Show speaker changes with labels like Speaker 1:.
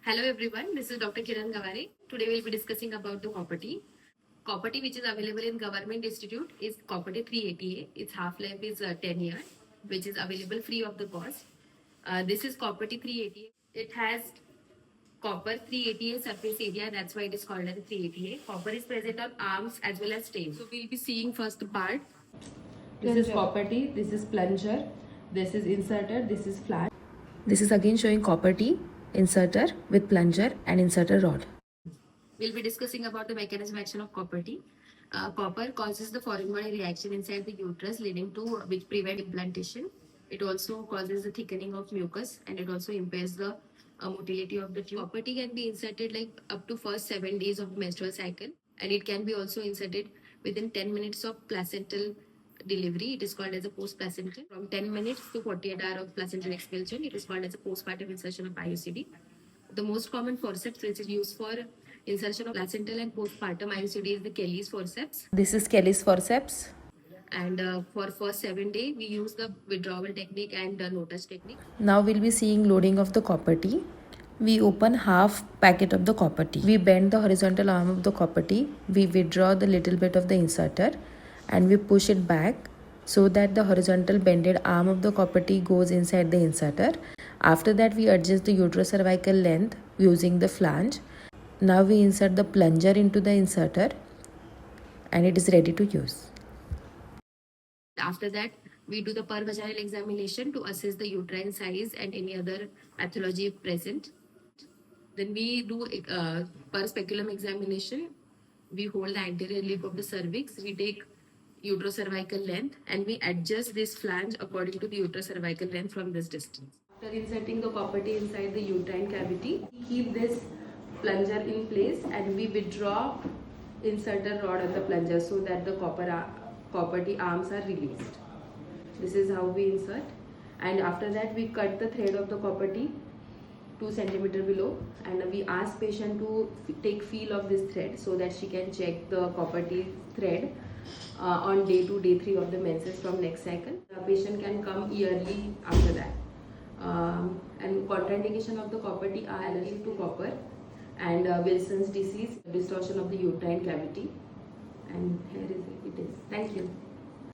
Speaker 1: Hello everyone, this is Dr. Kiran Gaware. Today we'll be discussing about the copper tea. Copper tea which is available in Government Institute is copper tea 380A. Its half-life is 10 years, which is available free of the cost. This is copper tea 380A. It has copper 380A surface area, that's why it is called as 380A. Copper is present on arms as well as stain. So we'll be seeing first the part. This is copper tea, this is plunger, this is inserter, this is flash.
Speaker 2: This is again showing copper tea, inserter with plunger and inserter rod.
Speaker 1: We'll be discussing about the mechanism action of copper tea. Copper causes the foreign body reaction inside the uterus, leading to which prevent implantation. It also causes the thickening of mucus, and it also impairs the motility of the tube. Copper tea can be inserted like up to first 7 days of the menstrual cycle, and it can be also inserted within 10 minutes of placental delivery. It is called as a post-placental. From 10 minutes to 48 hours of placental expulsion, it is called as a postpartum insertion of IUCD. The most common forceps which is used for insertion of placental and postpartum IUCD is the Kelly's forceps.
Speaker 2: This is Kelly's forceps.
Speaker 1: And for first 7 days, we use the withdrawal technique and the notice technique.
Speaker 2: Now we'll be seeing loading of the copper tea. We open half packet of the copper tea. We bend the horizontal arm of the copper tea. We withdraw the little bit of the inserter and we push it back so that the horizontal bended arm of the copper tea goes inside the inserter. After that, we adjust the uterocervical length using the flange. Now we insert the plunger into the inserter and it is ready to use.
Speaker 1: After that, we do the pervaginal examination to assess the uterine size and any other pathology present. Then we do per speculum examination. We hold the anterior lip of the cervix. We take uterocervical length and we adjust this flange according to the uterocervical length from this distance. After inserting the copper tea inside the uterine cavity, we keep this plunger in place and we withdraw inserter rod on the plunger so that the copper tea arms are released. This is how we insert, and after that we cut the thread of the copper tea 2 cm below, and we ask patient to take feel of this thread so that she can check the copper tea thread on day 2, day 3 of the menses from next cycle. The patient can come yearly after that. And contraindication of the copper tea are allergy to copper and Wilson's disease, distortion of the uterine cavity, and here it is. Thank you.